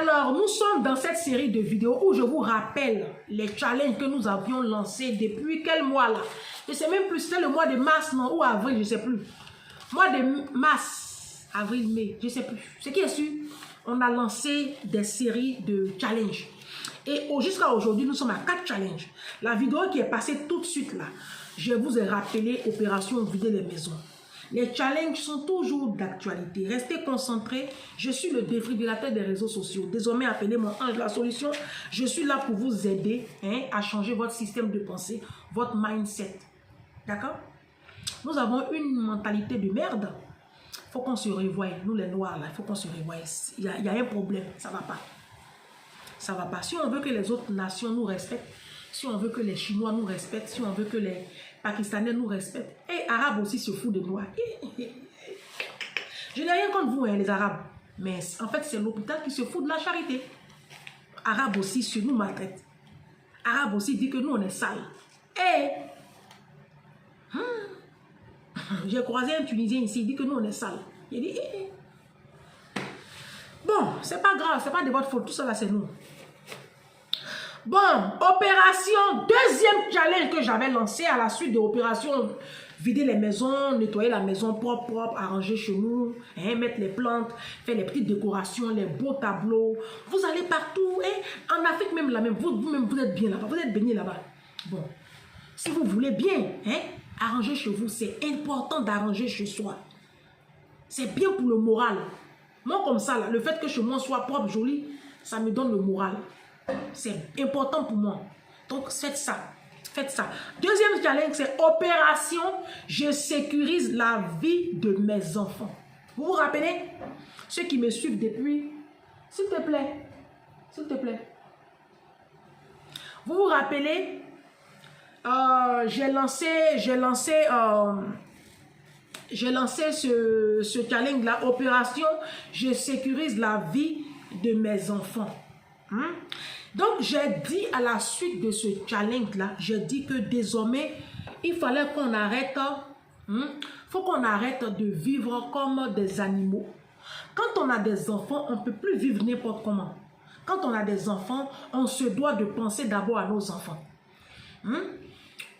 Alors, nous sommes dans cette série de vidéos où je vous rappelle les challenges que nous avions lancés depuis quel mois là? Je ne sais même plus, c'était le mois de mars, non, ou avril, je ne sais plus. Mois de mars, avril, mai, je ne sais plus. Ce qui est sûr, on a lancé des séries de challenges. Et jusqu'à aujourd'hui, nous sommes à 4 challenges. La vidéo qui est passée tout de suite là, je vous ai rappelé Opération Vider les maisons. Les challenges sont toujours d'actualité. Restez concentrés. Je suis le défibrillateur des réseaux sociaux. Désormais, appelez-moi Ange la solution. Je suis là pour vous aider à changer votre système de pensée, votre mindset. D'accord? Nous avons une mentalité de merde. Il faut qu'on se revoie. Nous, les Noirs, là, il faut qu'on se revoie. Il y a un problème. Ça ne va pas. Ça ne va pas. Si on veut que les autres nations nous respectent, si on veut que les Chinois nous respectent, si on veut que les Pakistanais nous respectent, et Arabes aussi se foutent de nous. Je n'ai rien contre vous, les Arabes. Mais en fait, c'est l'hôpital qui se fout de la charité. Arabes aussi se nous maltraitent. Arabes aussi dit que nous, on est sales. J'ai croisé un Tunisien ici, il dit que nous, on est sales. Il dit, bon, c'est pas grave, c'est pas de votre faute, tout ça là, c'est nous. Bon, opération, deuxième challenge que j'avais lancé à la suite de l'opération vider les maisons, nettoyer la maison propre, arranger chez nous, mettre les plantes, faire les petites décorations, les beaux tableaux. Vous allez partout, en Afrique même, vous-même, vous êtes bien là-bas, vous êtes baigné là-bas. Bon, si vous voulez bien, arranger chez vous, c'est important d'arranger chez soi. C'est bien pour le moral. Moi, comme ça, là, le fait que chez moi soit propre, joli, ça me donne le moral. C'est important pour moi. Donc, faites ça. Faites ça. Deuxième challenge, c'est opération. Je sécurise la vie de mes enfants. Vous vous rappelez? Ceux qui me suivent depuis, s'il te plaît. S'il te plaît. Vous vous rappelez? J'ai lancé ce challenge-là. Opération. Je sécurise la vie de mes enfants. Donc, j'ai dit à la suite de ce challenge-là, j'ai dit que désormais, il fallait qu'on arrête, faut qu'on arrête de vivre comme des animaux. Quand on a des enfants, on ne peut plus vivre n'importe comment. Quand on a des enfants, on se doit de penser d'abord à nos enfants.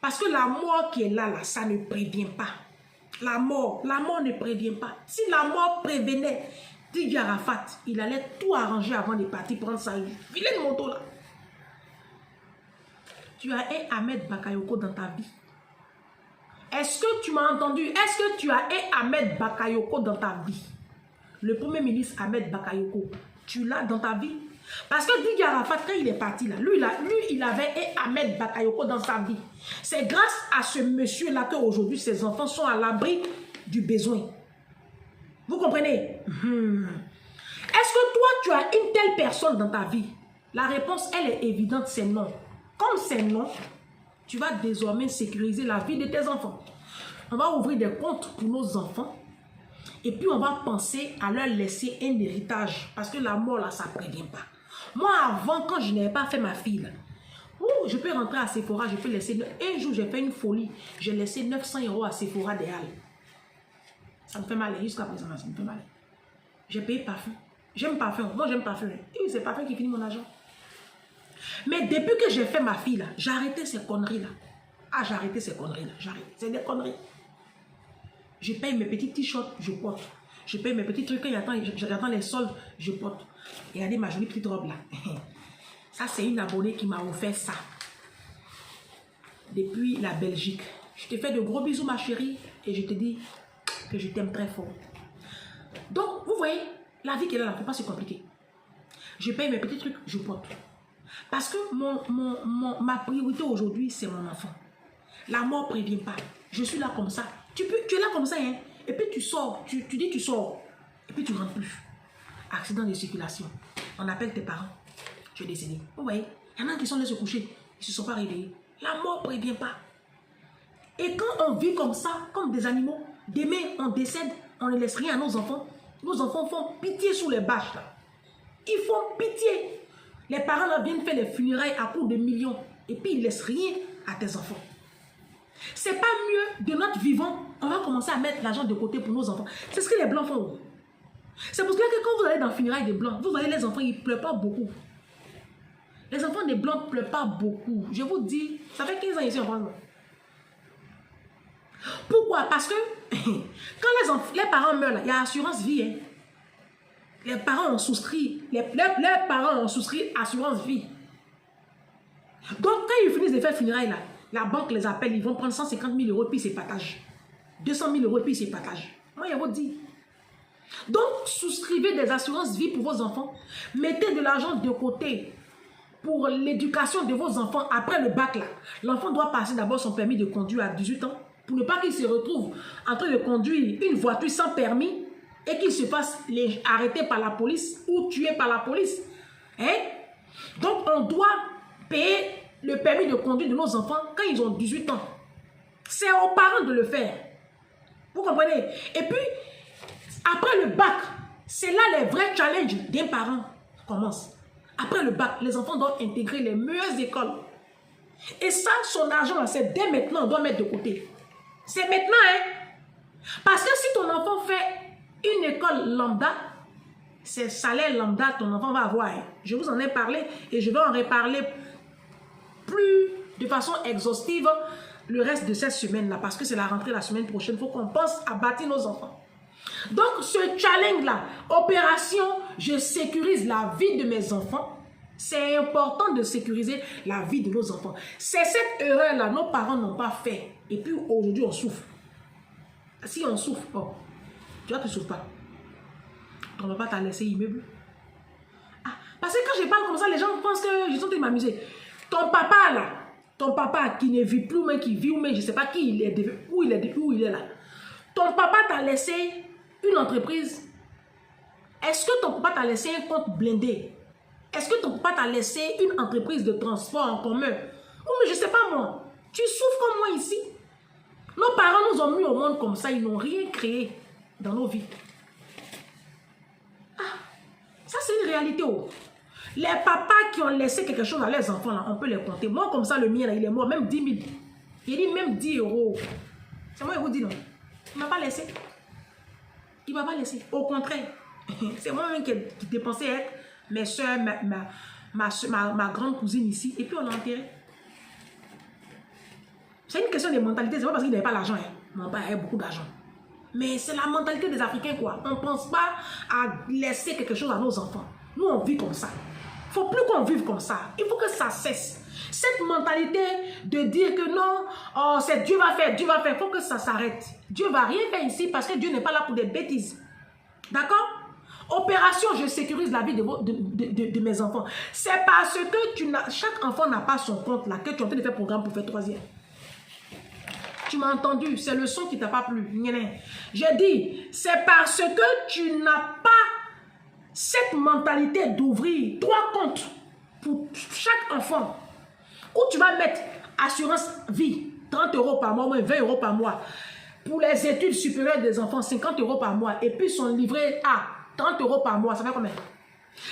Parce que la mort qui est là, ça ne prévient pas. La mort ne prévient pas. Si la mort prévenait, dit Arafat, il allait tout arranger avant de partir prendre sa filet de moto là. Tu as un Ahmed Bakayoko dans ta vie. Est-ce que tu m'as entendu? Est-ce que tu as un Ahmed Bakayoko dans ta vie? Le premier ministre Ahmed Bakayoko, tu l'as dans ta vie? Parce que Didier Arafat, quand il est parti là, lui il avait un Ahmed Bakayoko dans sa vie. C'est grâce à ce monsieur-là qu'aujourd'hui ses enfants sont à l'abri du besoin. Vous comprenez? Est-ce que toi, tu as une telle personne dans ta vie? La réponse, elle est évidente, c'est non. Comme c'est non, tu vas désormais sécuriser la vie de tes enfants. On va ouvrir des comptes pour nos enfants. Et puis, on va penser à leur laisser un héritage. Parce que la mort, là, ça ne prévient pas. Moi, avant, quand je n'avais pas fait ma fille, là, je peux rentrer à Sephora, je peux laisser... Un jour, j'ai fait une folie. J'ai laissé 900 € à Sephora des Halles. Ça me fait mal, jusqu'à présent, ça me fait mal. J'ai payé parfum. J'aime parfum. Moi, j'aime parfum. Et c'est parfum qui finit mon argent. Mais depuis que j'ai fait ma fille, là, j'ai arrêté ces conneries-là. Ah, j'ai arrêté ces conneries-là. J'arrête. C'est des conneries. Je paye mes petits t-shirts, je porte. Je paye mes petits trucs. Quand j'attends les soldes, je porte. Regardez ma jolie petite robe, là. Ça, c'est une abonnée qui m'a offert ça. Depuis la Belgique. Je te fais de gros bisous, ma chérie. Et je te dis que je t'aime très fort. Donc, vous voyez, la vie qui est là, il ne faut pas se compliquer. Je paye mes petits trucs, je porte. Parce que ma priorité aujourd'hui, c'est mon enfant. La mort ne prévient pas. Je suis là comme ça. Tu es là comme ça, hein? Et puis tu sors, tu dis tu sors. Et puis tu ne rentres plus. Accident de circulation. On appelle tes parents. Tu es décédé. Vous voyez, il y en a qui sont allés se coucher. Ils ne se sont pas réveillés. La mort ne prévient pas. Et quand on vit comme ça, comme des animaux, demain on décède, on ne laisse rien à nos enfants. Nos enfants font pitié sous les bâches, là. Ils font pitié. Les parents là viennent faire les funérailles à coût de millions. Et puis ils ne laissent rien à tes enfants. C'est pas mieux de notre vivant. On va commencer à mettre l'argent de côté pour nos enfants. C'est ce que les blancs font. C'est pour cela que quand vous allez dans funérailles des Blancs, vous voyez les enfants, ils ne pleurent pas beaucoup. Les enfants des Blancs ne pleurent pas beaucoup. Je vous dis, ça fait 15 ans ici en France. Pourquoi? Parce que quand les parents meurent, il y a assurance vie. Hein. Les parents ont souscrit, les parents ont souscrit assurance vie. Donc quand ils finissent de faire funérailles, là, la banque les appelle, ils vont prendre 150 000 euros et puis ils se partagent. 200 000 euros et puis ils se partagent. Moi, je vous dis. Donc, souscrivez des assurances vie pour vos enfants. Mettez de l'argent de côté pour l'éducation de vos enfants après le bac. L'enfant doit passer d'abord son permis de conduire à 18 ans pour ne pas qu'il se retrouve en train de conduire une voiture sans permis et qu'il se fasse arrêter par la police ou tuer par la police. Hein? Donc, on doit payer le permis de conduire de nos enfants quand ils ont 18 ans. C'est aux parents de le faire. Vous comprenez? Et puis, après le bac, c'est là les vrais challenges d'un parent commencent. Après le bac, les enfants doivent intégrer les meilleures écoles. Et ça, son argent, c'est dès maintenant, on doit mettre de côté. C'est maintenant, hein? Parce que si ton enfant fait une école lambda, c'est salaire lambda ton enfant va avoir. Hein? Je vous en ai parlé et je vais en reparler plus de façon exhaustive le reste de cette semaine-là, parce que c'est la rentrée la semaine prochaine. Il faut qu'on pense à bâtir nos enfants. Donc, ce challenge-là, opération, je sécurise la vie de mes enfants. C'est important de sécuriser la vie de nos enfants. C'est cette erreur-là, nos parents n'ont pas fait. Et puis, aujourd'hui, on souffre. Si on souffre, oh, tu vois, tu ne souffres pas. Ton papa t'a laissé immeuble. Ah, parce que quand je parle comme ça, les gens pensent que je suis en train de m'amuser. Ton papa, là, ton papa qui ne vit plus, mais qui vit, mais je ne sais pas qui il est, où il est là. Ton papa t'a laissé une entreprise. Est-ce que ton papa t'a laissé un compte blindé? Est-ce que ton papa t'a laissé une entreprise de transport en commun? Ou mais je ne sais pas moi. Tu souffres comme moi ici. Nos parents nous ont mis au monde comme ça. Ils n'ont rien créé dans nos vies. Ah, ça c'est une réalité. Oh. Les papas qui ont laissé quelque chose à leurs enfants, là, on peut les compter. Moi comme ça, le mien, là, il est mort. Même 10 000. Il dit même 10 euros. C'est moi qui vous dis non. Il ne m'a pas laissé. Il ne m'a pas laissé. Au contraire, c'est moi-même qui dépensais avec mes soeurs, ma grande cousine ici. Et puis on l'a enterré. C'est une question de mentalité. C'est pas parce qu'il n'avait pas l'argent. Hein. Mon père avait beaucoup d'argent. Mais c'est la mentalité des Africains, quoi. On ne pense pas à laisser quelque chose à nos enfants. Nous, on vit comme ça. Il ne faut plus qu'on vive comme ça. Il faut que ça cesse. Cette mentalité de dire que non, oh, c'est Dieu va faire, il faut que ça s'arrête. Dieu ne va rien faire ici parce que Dieu n'est pas là pour des bêtises. D'accord? Opération, je sécurise la vie de mes enfants. C'est parce que chaque enfant n'a pas son compte là que tu es en train de faire programme pour faire troisième. Tu m'as entendu, c'est le son qui ne t'a pas plu. J'ai dit, c'est parce que tu n'as pas cette mentalité d'ouvrir 3 comptes pour chaque enfant. Où tu vas mettre assurance vie, 30 euros par mois, ou 20 euros par mois. Pour les études supérieures des enfants, 50 euros par mois. Et puis son livret A, 30 euros par mois. Ça fait combien?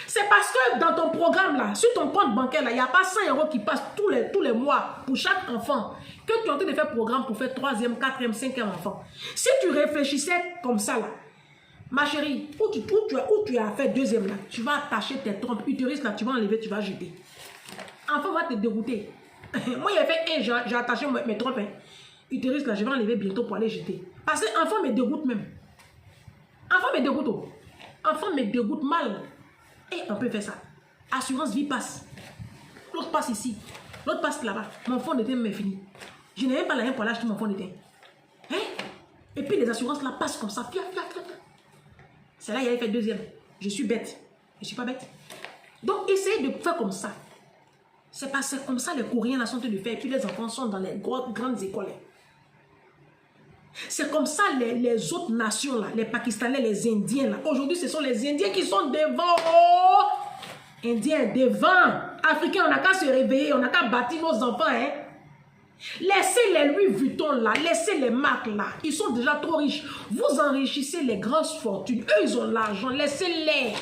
C'est parce que dans ton programme là, sur ton compte bancaire là, il n'y a pas 100 euros qui passent tous les mois pour chaque enfant. Que tu es en train de faire programme pour faire 3e, 4e, 5e enfant. Si tu réfléchissais comme ça là, ma chérie, où tu as fait 2e là, tu vas attacher tes trompes utérus là, tu vas enlever, tu vas jeter. Enfant va te dégoûter. Moi, il a fait j'ai attaché mes trompes. Hein. Utérus, là, je vais enlever bientôt pour aller jeter. Parce que enfant me dégoûte même. Enfant me dégoûte. Oh. Enfant me dégoûte mal. Et on peut faire ça. Assurance vie passe. L'autre passe ici. L'autre passe là-bas. Mon fond de teint m'est fini. Je n'ai même pas l'argent pour l'acheter mon fond de teint. Hein? Et puis les assurances là passent comme ça. C'est là qu'il avait fait 2e. Je suis bête. Je ne suis pas bête. Donc, essayez de faire comme ça. C'est parce que comme ça les Coréens là sont en train de faire. Et puis les enfants sont dans les grandes écoles. C'est comme ça les autres nations là. Les Pakistanais, les Indiens là. Aujourd'hui, ce sont les Indiens qui sont devant. Oh! Indiens, devant. Africains, on n'a qu'à se réveiller. On n'a qu'à bâtir nos enfants. Hein? Laissez les Louis Vuitton là. Laissez les marques là. Ils sont déjà trop riches. Vous enrichissez les grosses fortunes. Eux, ils ont l'argent. Laissez-les.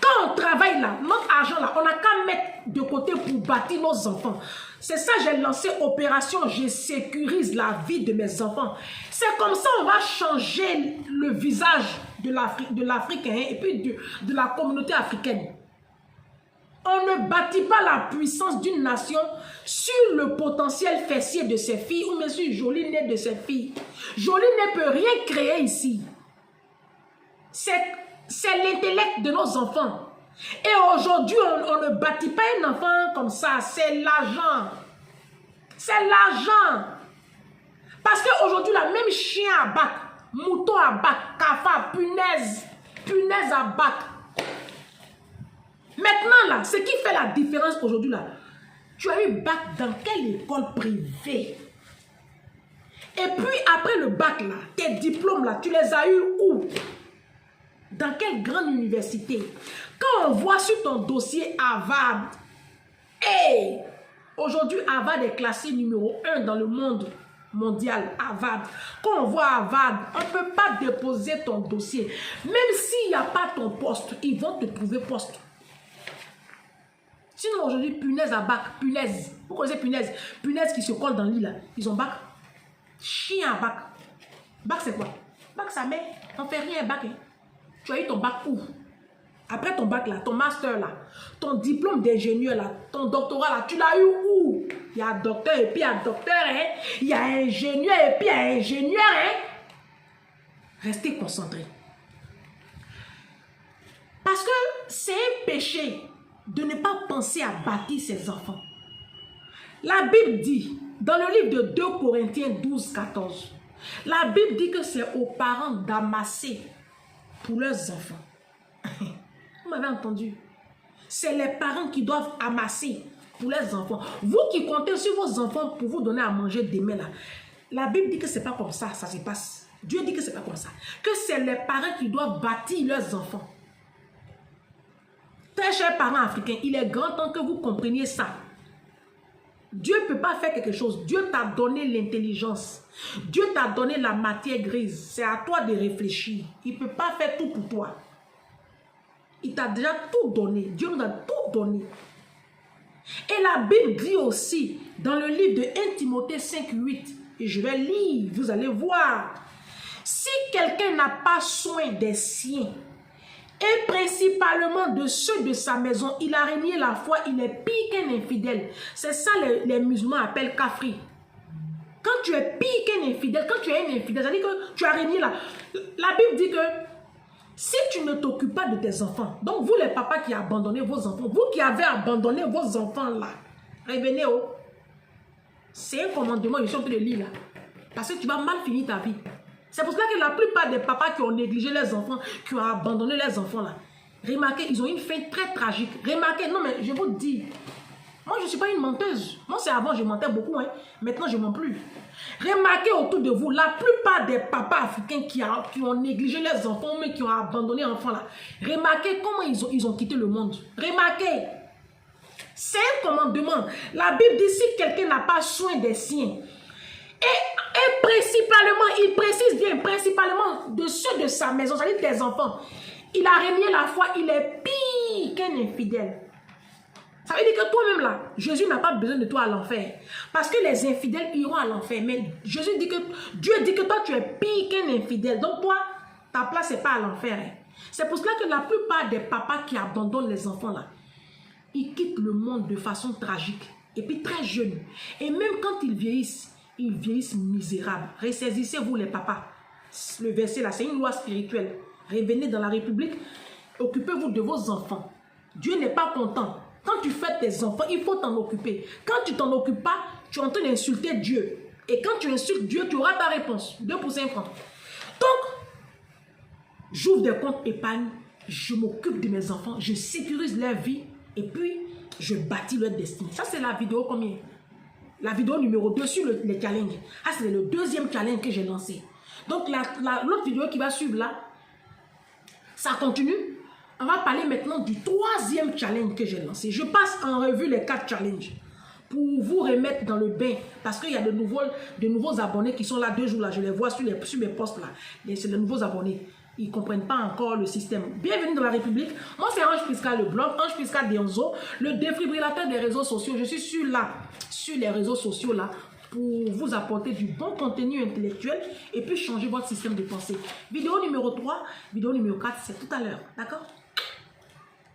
Quand on notre travail là, notre argent là, on n'a qu'à mettre de côté pour bâtir nos enfants. C'est ça, j'ai lancé opération, je sécurise la vie de mes enfants. C'est comme ça on va changer le visage de l'Afrique et puis de la communauté africaine. On ne bâtit pas la puissance d'une nation sur le potentiel fessier de ses filles ou même sur le joli nez de ses filles. Joli nez ne peut rien créer ici. C'est l'intellect de nos enfants. Et aujourd'hui, on ne bâtit pas un enfant comme ça. C'est l'argent. C'est l'argent. Parce qu'aujourd'hui, la même chien à bac, mouton à bac, cafard, punaise à bac. Maintenant, là, ce qui fait la différence aujourd'hui, là, tu as eu bac dans quelle école privée? Et puis, après le bac, là, tes diplômes, là, tu les as eus où? Dans quelle grande université? Quand on voit sur ton dossier Harvard, hey, aujourd'hui, Harvard est classé numéro 1 dans le monde mondial, Harvard. Quand on voit Harvard, on ne peut pas déposer ton dossier. Même s'il n'y a pas ton poste, ils vont te trouver poste. Sinon, aujourd'hui, punaise à bac, punaise. Vous connaissez punaise? Punaise qui se colle dans l'île, là. Ils ont bac. Chien à bac. Bac, c'est quoi? Bac, ça met. On fait rien, bac. Hein. Tu as eu ton bac où? Après ton bac, là, ton master, là, ton diplôme d'ingénieur, là, ton doctorat, là, tu l'as eu où? Il y a docteur et puis il y a docteur, hein? Il y a ingénieur et puis il y a ingénieur, hein? Restez concentrés. Parce que c'est un péché de ne pas penser à bâtir ses enfants. La Bible dit, dans le livre de 2 Corinthiens 12, 14, la Bible dit que c'est aux parents d'amasser pour leurs enfants. Vous m'avez entendu? C'est les parents qui doivent amasser pour leurs enfants. Vous qui comptez sur vos enfants pour vous donner à manger demain, là, la Bible dit que ce n'est pas comme ça, ça se passe. Dieu dit que ce n'est pas comme ça. Que c'est les parents qui doivent bâtir leurs enfants. Très chers parents africains, il est grand temps que vous compreniez ça. Dieu ne peut pas faire quelque chose. Dieu t'a donné l'intelligence. Dieu t'a donné la matière grise. C'est à toi de réfléchir. Il ne peut pas faire tout pour toi. Il t'a déjà tout donné. Dieu nous a tout donné. Et la Bible dit aussi, dans le livre de 1 Timothée 5, 8, et je vais lire, vous allez voir. Si quelqu'un n'a pas soin des siens, et principalement de ceux de sa maison, il a renié la foi, il est pire qu'un infidèle. C'est ça les musulmans appellent kafri. Quand tu es pire qu'un infidèle, quand tu es un infidèle, ça veut dire que tu as renié la Bible dit que si tu ne t'occupes pas de tes enfants, donc vous les papas qui abandonnez vos enfants, vous qui avez abandonné vos enfants là, revenez oh. C'est un commandement, je suis en train de lire là. Parce que tu vas mal finir ta vie. C'est pour cela que la plupart des papas qui ont négligé les enfants, qui ont abandonné les enfants là, remarquez, ils ont une fin très tragique. Remarquez, non mais je vous dis, moi je ne suis pas une menteuse. Moi c'est avant, je mentais beaucoup, hein. Maintenant je ne mens plus. Remarquez autour de vous, la plupart des papas africains qui ont négligé les enfants, mais qui ont abandonné les enfants là, remarquez comment ils ont quitté le monde. Remarquez, c'est un commandement. La Bible dit si quelqu'un n'a pas soin des siens, et principalement, il précise bien, principalement de ceux de sa maison, c'est-à-dire tes enfants. Il a renié la foi, il est pire qu'un infidèle. Ça veut dire que toi-même là, Jésus n'a pas besoin de toi à l'enfer. Parce que les infidèles iront à l'enfer. Mais Jésus dit que, Dieu dit que toi tu es pire qu'un infidèle. Donc toi, ta place n'est pas à l'enfer. Hein. C'est pour cela que la plupart des papas qui abandonnent les enfants là, ils quittent le monde de façon tragique. Et puis très jeunes. Et même quand ils vieillissent misérables. Ressaisissez-vous les papas. Le verset là, c'est une loi spirituelle. Revenez dans la République. Occupez-vous de vos enfants. Dieu n'est pas content. Quand tu fais tes enfants, il faut t'en occuper. Quand tu t'en occupes pas, tu es en train d'insulter Dieu. Et quand tu insultes Dieu, tu auras ta réponse. 2 pour 5 francs. Donc, j'ouvre des comptes épargne. Je m'occupe de mes enfants. Je sécurise leur vie. Et puis, je bâtis leur destinée. Ça, c'est la vidéo combien? La vidéo numéro 2 sur les challenges. Ah, c'est le deuxième challenge que j'ai lancé. Donc, l'autre vidéo qui va suivre là, ça continue. On va parler maintenant du troisième challenge que j'ai lancé. Je passe en revue les 4 challenges pour vous remettre dans le bain. Parce qu'il y a de nouveaux abonnés qui sont là 2 jours là. Je les vois sur mes posts là. C'est les nouveaux abonnés. Ils ne comprennent pas encore le système. Bienvenue dans la République. Moi, c'est Ange Prisca, le blog, Ange Prisca Dionzo, le défibrillateur des réseaux sociaux. Je suis sur les réseaux sociaux là, pour vous apporter du bon contenu intellectuel et puis changer votre système de pensée. Vidéo numéro 3, vidéo numéro 4, c'est tout à l'heure. D'accord?